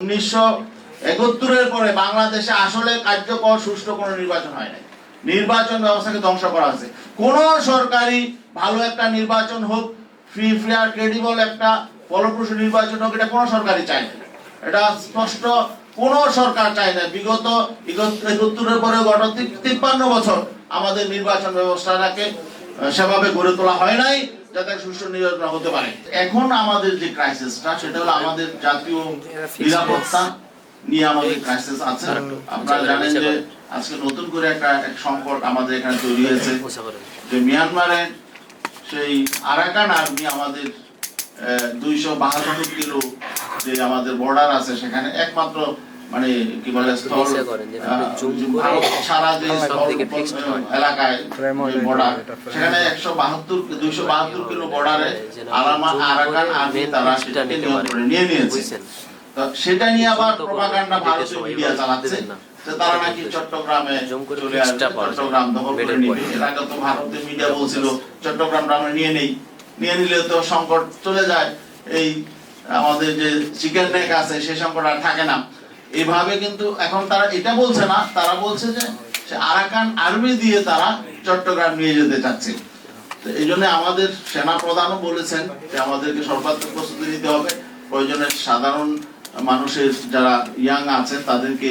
1971-এর পরে বাংলাদেশে আসলে কার্যকর সুষ্ঠু কোনো নির্বাচন হয় নাই। নির্বাচন ব্যবস্থাকে ধ্বংস করা হয়েছে। কোন সরকারি ভালো একটা নির্বাচন হোক, ফ্রি ফেয়ার ক্রেডিবল একটা ফলপ্রসূ নির্বাচন হোক, এটা কোন সরকারই চায় না। এটা স্পষ্ট, কোন সরকার চায় না। বিগত 71-এর পরে গত 53 বছর আমাদের নির্বাচন ব্যবস্থাটাকে সেভাবে গড়ে তোলা হয় নাই যাতে সুষ্ঠু নির্বাচন হতে পারে। এখন আমাদের যে ক্রাইসিসটা, সেটা হলো আমাদের জাতীয় নিরাপত্তা নিয়ে আমাদের ক্রাইসিস আছে। আপনারা জানেন যে আজকে নতুন করে একটা সংকট আমাদের এখানে তৈরি হয়েছে, যে মিয়ানমারে সেই আরাকান আর্মি আমাদের 272 কিলো যে আমাদের বর্ডার আছে, সেখানে একমাত্র মানে কি বলে সারা যে এলাকায় বর্ডার, সেখানে 272 কিলো বর্ডারে আরাকান আর্মি তারা সেটাকে নিয়ে নিয়েছে। তো সেটা নিয়ে আবার প্রপাগান্ডা ভারতীয় মিডিয়া চালাচ্ছে যে তারা নাকি চট্টগ্রামে চলে আসবে, চট্টগ্রাম দখল করে নিবে। এর আগে তো ভারতীয় মিডিয়া বলছিল চট্টগ্রাম আমরা নিয়ে নেই, নিয়ে নিলে তো সংকট চলে যায়, এই আমাদের যে চিকেন নেক আছে সেই সংকট আর থাকে না। এইভাবে কিন্তু এখন তারা এটা বলছে না, তারা বলছে যে আরাকান আর্মি দিয়ে তারা চট্টগ্রাম নিয়ে যেতে চাচ্ছে। এই জন্য আমাদের সেনা প্রধানও বলেছেন যে আমাদেরকে সর্বাত্মক প্রস্তুতি নিতে হবে। প্রয়োজনে সাধারণ মানুষের যারা ইয়াং আছে তাদেরকে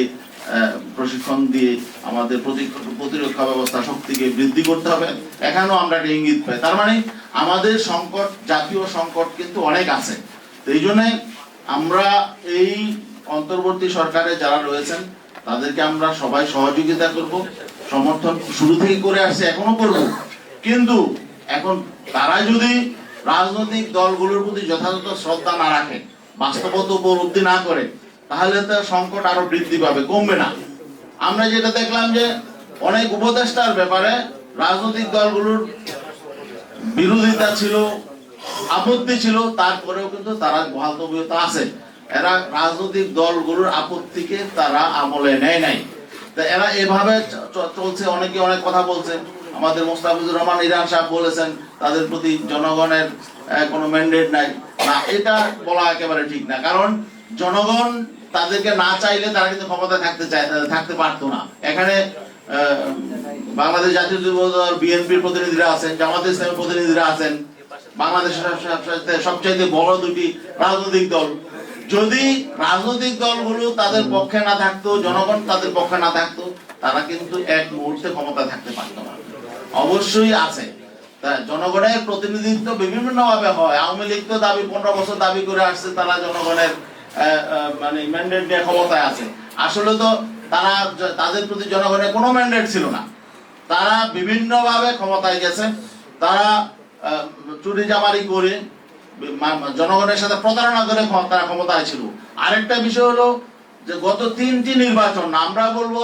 প্রশিক্ষণ দিয়ে আমাদের প্রতিরক্ষা ব্যবস্থা শক্তিকে বৃদ্ধি করতে হবে। এখানেও আমরা একটা ইঙ্গিত পাই। তার মানে আমাদের সংকট, জাতীয় সংকট কিন্তু অনেক আছে। এই জন্য আমরা এই অন্তর্বর্তী সরকারে যারা রয়েছেন তাদেরকে আমরা সবাই সহযোগিতা করব, সমর্থন শুরু থেকে করে আসছে, এখনো করব। কিন্তু এখন তারা যদি রাজনৈতিক দলগুলোর প্রতি যথাযথ শ্রদ্ধা না রাখে, বাস্তবতা উপলব্ধি না করে, তাহলে তো সংকট আরো বৃদ্ধি পাবে, কমবে না। আমরা যেটা দেখলাম যে অনেক উপদেষ্টার ব্যাপারে রাজনৈতিক দলগুলোর বিরোধিতা ছিল, আপত্তি ছিল, তারপরেও কিন্তু তারা বহাল তবিয়তা আছে। এরা রাজনৈতিক দলগুলোর আপত্তিকে তারা আমলে নেয় নাই। তা এরা এভাবে চলছে। অনেকে অনেক কথা বলছে। আমাদের মোস্তাফিজুর রহমান ইরান সাহেব বলেছেন তাদের প্রতি জনগণের কোনো ম্যান্ডেট নাই। না, এটা বলা একেবারে ঠিক না। কারণ জনগণ তাদেরকে না চাইলে তারা কিন্তু ক্ষমতায় থাকতে পারতো না। এখানে বাংলাদেশ জাতীয় দল বিএনপির প্রতিনিধিরা আছেন, জামাত ইসলামের প্রতিনিধিরা আছেন, বাংলাদেশের সবচেয়ে বড় দুটি রাজনৈতিক দল। যদি রাজনৈতিক দলগুলো তাদের পক্ষে না থাকতো, জনগণ তাদের পক্ষে না থাকতো, তারা কিন্তু এক মুহূর্তে ক্ষমতা থাকতে পারতো না। অবশ্যই আছে। তা জনগণের প্রতিনিধিত্ব বিভিন্ন ভাবে হয়। আওয়ামী লীগ তো 15 বছর দাবি করে আসছে তারা জনগণের মানে ম্যান্ডেট নিয়ে ক্ষমতায় আছে। আসলে তো তারা, তাদের প্রতি জনগণের কোনো ম্যান্ডেট ছিল না। তারা বিভিন্ন ভাবে ক্ষমতায় গেছে। তারা চুরি জামারি করে জনগণের সাথে প্রতারণা করে তারা ক্ষমতায় ছিল। আরেকটা বিষয় হলো যে গত 3টি নির্বাচন, আমরা বলবো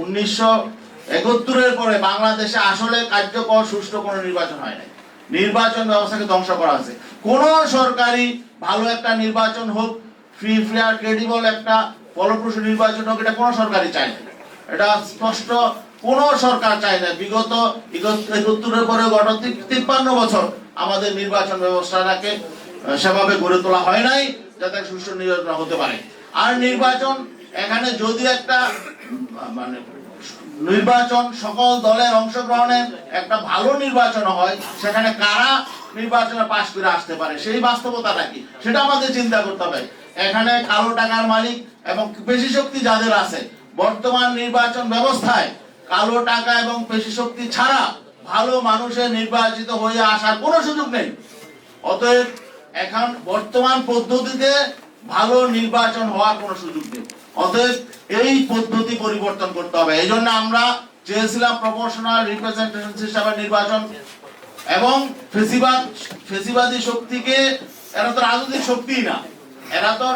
1971-এর পরে বাংলাদেশে আসলে কার্যকর সুষ্ঠু কোনো নির্বাচন হয় নাই। নির্বাচন ব্যবস্থাকে ধ্বংস করা হয়েছে। কোন সরকারি ভালো একটা নির্বাচন হোক, ফ্রি ফেয়ার ক্রেডিবল একটা ফলপ্রসূ নির্বাচন হোক, এটা কোন সরকারই চায় না। এটা স্পষ্ট, কোন সরকার চায় না। বিগত 71-এর পরে গত 53 বছর আমাদের নির্বাচন ব্যবস্থাটাকে সেভাবে গড়ে তোলা হয় নাই যাতে সুষ্ঠু নির্বাচন হতে পারে। আর নির্বাচন এখানে যদি একটা মানে নির্বাচন সকল দলের অংশগ্রহণে একটা ভালো নির্বাচন হয়, সেখানে কারা নির্বাচনে পাশ করে আসতে পারে সেই বাস্তবতাটা কি, সেটা আমাদের চিন্তা করতে হবে। এখানে কালো টাকার মালিক এবং পেশি শক্তি যাদের আছে, বর্তমান নির্বাচন ব্যবস্থায় কালো টাকা এবং পেশি শক্তি ছাড়া ভালো মানুষের নির্বাচিত হয়ে আসার কোনো সুযোগ নেই। অতএব এখন বর্তমান পদ্ধতিতে ভালো নির্বাচন হওয়ার কোনো সুযোগ নেই। অতএব এই পদ্ধতি পরিবর্তন করতে হবে। এই জন্য আমরা চেয়েছিলাম প্রপোর্শনাল রিপ্রেজেন্টেশন সিস্টেমের নির্বাচন এবং ফেসিবাদী শক্তিকে, এরা তো রাজনৈতিক শক্তিই না, এরা তো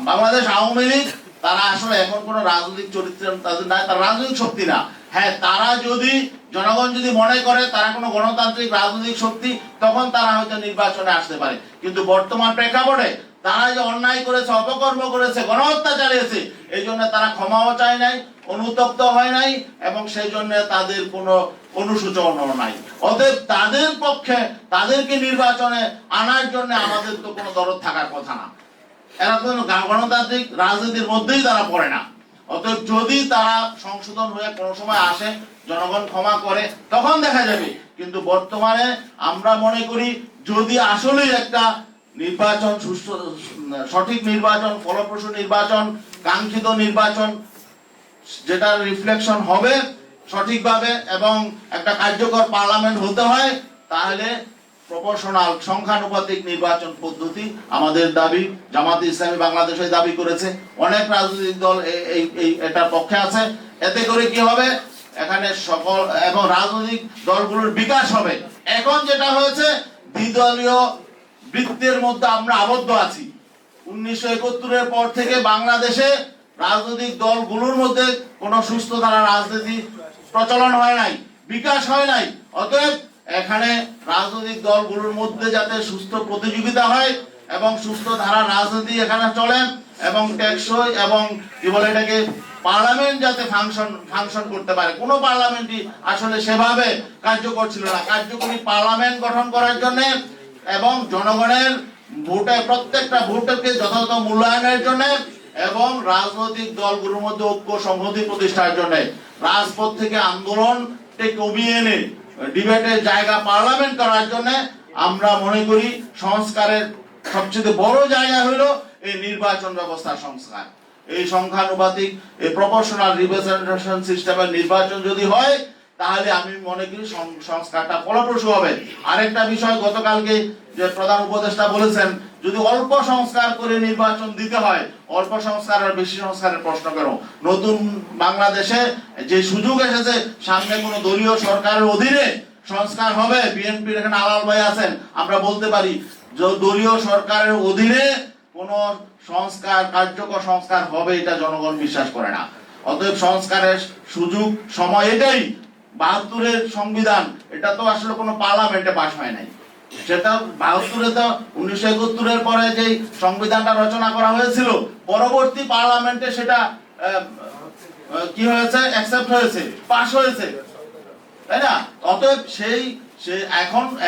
বাংলাদেশ আওয়ামী লীগ, তারা আসলে এখন কোন রাজনৈতিক চরিত্র তাদের নাই, তারা রাজনৈতিক শক্তি না। হ্যাঁ, তারা যদি, জনগণ যদি মনে করে তারা কোনো গণতান্ত্রিক রাজনৈতিক শক্তি, তখন তারা হয়তো নির্বাচনে আসতে পারে। কিন্তু বর্তমান প্রেক্ষাপটে তারা যে অন্যায় করেছে, অপকর্ম করেছে, গণহত্যা চালিয়েছে, এই জন্য তারা ক্ষমাও চায় নাই, অনুতপ্ত হয় নাই, এবং সেই জন্য তাদের কোনো অনুশোচনাও নাই। অতএব তাদের পক্ষে, তাদেরকে নির্বাচনে আনার জন্য আমাদের তো কোনো দরদ থাকার কথা না। এরা তো গণতান্ত্রিক রাজনীতির মধ্যেই তারা পড়ে না। অতএব যদি তারা সংশোধন হয়ে কোনো সময় আসে, জনগণ ক্ষমা করে, তখন দেখা যাবে। কিন্তু বর্তমানে আমরা মনে করি যদি আসলেই একটা নির্বাচন সুষ্ঠু, সঠিক নির্বাচন, ফলপ্রসূ নির্বাচন, কাঙ্ক্ষিত নির্বাচন, যেটা রিফ্লেকশন হবে সঠিকভাবে এবং একটা কার্যকর পার্লামেন্ট হতে হয়, তাহলে প্রপোর্শনাল সংখ্যানুপাতিক নির্বাচন পদ্ধতি আমাদের দাবি। জামাতে ইসলামী বাংলাদেশ দাবি করেছে, অনেক রাজনৈতিক দল এটার পক্ষে আছে। এতে করে কি হবে, এখানে সকল এবং রাজনৈতিক দলগুলোর বিকাশ হবে। এখন যেটা হয়েছে, দ্বিদলীয় বৃত্তের মধ্যে আমরা আবদ্ধ আছি। 1971-এর পর থেকে বাংলাদেশে রাজনৈতিক দলগুলোর মধ্যে কোনো সুস্থ ধারা রাজনীতি প্রচলন হয় নাই, বিকাশ হয় নাই। অতএব এখানে রাজনৈতিক দলগুলোর মধ্যে যাতে সুস্থ প্রতিযোগিতা হয় এবং সুস্থ ধারা রাজনীতি এখানে চলে এবং টেকসই এবং কি বলে এটাকে পার্লামেন্ট যাতে ফাংশন করতে পারে। কোন পার্লামেন্টই আসলে সেভাবে কার্যকর ছিল না। কার্যকরী পার্লামেন্ট গঠন করার জন্য এবং জনগণের ভোটে প্রত্যেকটা ভোটকে যথাযথ মূল্যায়নের জন্য এবং রাজনৈতিক দলগুলোর মধ্যে ঐক্য সংহতি প্রতিষ্ঠার জন্য রাজপথ থেকে আন্দোলনকে কমিয়ে এনে ডিবেটের জায়গা পার্লামেন্ট করার জন্য আমরা মনে করি সংস্কারের সবচেয়ে বড় জায়গা হলো এই নির্বাচন ব্যবস্থার সংস্কার। এই সংখ্যানুপাতিক এই প্রপোর্শনাল রিপ্রেজেন্টেশন সিস্টেমের নির্বাচন যদি হয়, তাহলে আমি মনে করি সংস্কারটা ফলপ্রসূ হবে। আরেকটা বিষয়, গতকালকে যে প্রধান উপদেষ্টা বলেছেন, যদি অল্প সংস্কার করে নির্বাচন দিতে হয়, অল্প সংস্কার আর বেশি সংস্কারের প্রশ্ন কেন? নতুন বাংলাদেশে যে সুযোগ এসেছে, সামনে কোনো দলীয় সরকারের অধীনে সংস্কার হবে। বিএনপির এখানে আলাল ভাই আছেন, আমরা বলতে পারি দলীয় সরকারের অধীনে কোন সংস্কার, কার্যকর সংস্কার হবে এটা জনগণ বিশ্বাস করে না। অতএব সংস্কারের সুযোগ সময় এটাই। ৭২-এর সংবিধান, এটা তো আসলে কোনো পার্লামেন্টে পাস হয় নাই। সেটা ৭২-এ তো 1971-এর পরে যে সংবিধানটা রচনা করা হয়েছিল, পরবর্তী পার্লামেন্টে সেটা কি হয়েছে, অ্যাকসেপ্ট হয়েছে, পাস হয়েছে, তাই না? অতএব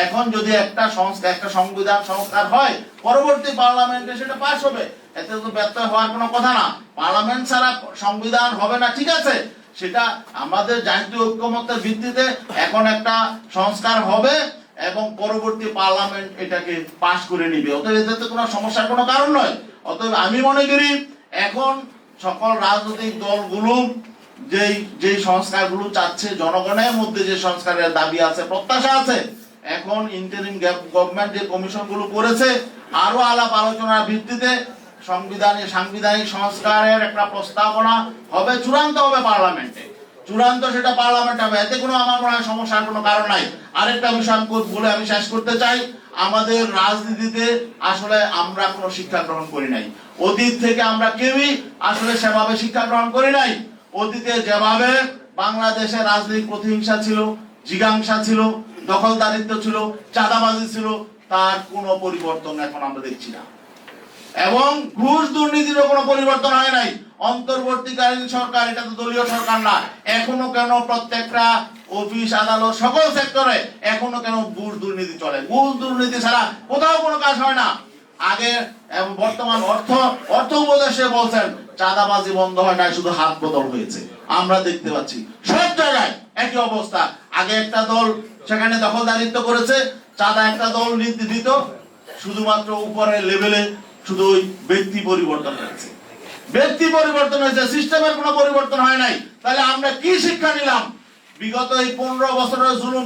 এখন যদি একটা সংবিধান সংস্কার হয়, পরবর্তী পার্লামেন্টে সেটা পাস হবে। এতে তো ব্যর্থ হওয়ার কোনো কথা না। পার্লামেন্ট ছাড়া সংবিধান হবে না, ঠিক আছে, সেটা আমাদের জাতীয় ঐক্যমত্যের ভিত্তিতে এখন একটা সংস্কার হবে এবং পরবর্তী পার্লামেন্ট এটাকে পাস করে নিবে। অতএব এতে কোনো সমস্যার কোনো কারণ নয়। অতএব আমি মনে করি এখন সকল রাজনৈতিক দলগুলো যেই সংস্কারগুলো চাচ্ছে, জনগণের মধ্যে যে সংস্কারের দাবি আছে, প্রত্যাশা আছে, এখন ইন্টারিম গভর্নমেন্ট যে কমিশনগুলো করেছে, আরো আলাপ আলোচনার ভিত্তিতে সাংবিধানিক সংস্কারের একটা প্রস্তাবনা হবে, চূড়ান্ত হবে পার্লামেন্টে, চূড়ান্ত সেটা পার্লামেন্ট হবে। এতে কোনো আমার মনে হয় সমস্যার কোনো কারণ নাই। আরেকটা বিষয় বলে আমি শেষ করতে চাই, আমাদের রাজনীতিতে আসলে আমরা কোনো শিক্ষা গ্রহণ করি নাই। অতীত থেকে আমরা কেউই আসলে সেভাবে শিক্ষা গ্রহণ করি নাই। অতীতে যেভাবে বাংলাদেশে রাজনৈতিক প্রতিহিংসা ছিল, জিজ্ঞাসা ছিল, দখলদারিত্ব ছিল, চাঁদাবাজি ছিল, তার কোনো পরিবর্তন এখন আমরা দেখছি না। এবং ঘুষ দুর্নীতিরও কোনো পরিবর্তন হয় নাই। অন্তর্বর্তীকালীন সরকার, এটা তো দলীয় সরকার না, এখনো কেন প্রত্যেকটা অফিস আদালত সকল সেক্টরে এখনো কেন ঘুষ দুর্নীতি চলে? ঘুষ দুর্নীতি ছাড়া কোথাও কোনো কাজ হয় না। আগে এবং বর্তমান অর্থ উপদেশে বলছেন চাঁদাবাজি বন্ধ হয় নাই, শুধু হাত বদল হয়েছে। আমরা দেখতে পাচ্ছি সব জায়গায় একই অবস্থা। আগে একটা দল সেখানে দখলদারিত্ব করেছে, চাঁদা একটা দল দিত, শুধুমাত্র উপরের লেভেলে শুধু ওই ব্যক্তি পরিবর্তন হয়েছে, সিস্টেমের কোনো পরিবর্তন হয় নাই। তাহলে আমরা কি শিক্ষা নিলাম? বিগত এই 15 বছরের জুলুম,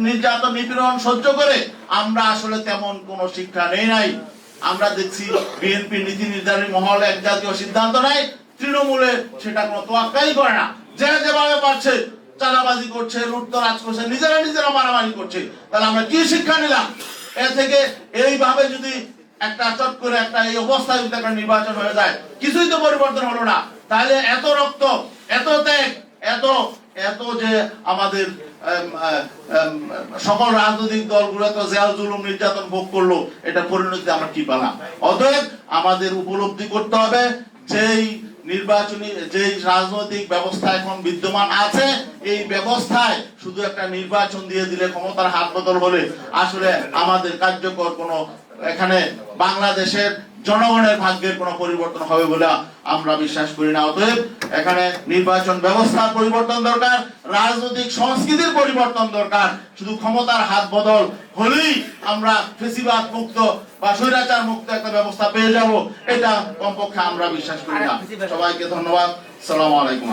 নির্যাতন, নিপীড়ন সহ্য করে আমরা আসলে তেমন কোনো শিক্ষা নেই নাই। আমরা দেখছি বিএনপি নীতি নির্ধারণী মহল এক জাতীয় সিদ্ধান্ত নেয়, তৃণমূলে সেটা কোনো তোয়াক্কাই করে না। যে যেভাবে পারছে চাঁদাবাজি করছে, লুটতরাজ করছে, নিজেরা মারামারি করছে। তাহলে আমরা কি শিক্ষা নিলাম? এ থেকে এইভাবে যদি একটা চট করে একটা এই অবস্থায় যদি একটা নির্বাচন হয়ে যায়, কিছুই তো পরিবর্তন হলো না। তাহলে এত রক্ত, এত ত্যাগ, এত যে আমাদের সকল রাজনৈতিক দলগুলো তো জেল জুলুম নির্যাতন ভোগ করলো, এটা পরিণতি আমরা কি পেলাম? অতএব আমাদের উপলব্ধি করতে হবে যেই রাজনৈতিক ব্যবস্থা এখন বিদ্যমান আছে, এই ব্যবস্থায় শুধু একটা নির্বাচন দিয়ে দিলে, ক্ষমতার হাত বদল হলে আসলে আমাদের কার্যকর কোনো, এখানে বাংলাদেশের জনগণের ভাগ্যের কোনো পরিবর্তন হবে বলে আমরা বিশ্বাস করি না। অতএব এখানে নির্বাচন ব্যবস্থার পরিবর্তন দরকার, রাজনৈতিক সংস্কৃতির পরিবর্তন দরকার। শুধু ক্ষমতার হাত বদল হলেই আমরা ফেসিবাদ মুক্ত বা স্বৈরাচার মুক্ত একটা ব্যবস্থা পেয়ে যাব, এটা কমপক্ষে আমরা বিশ্বাস করি না। সবাইকে ধন্যবাদ। আসসালামু আলাইকুম।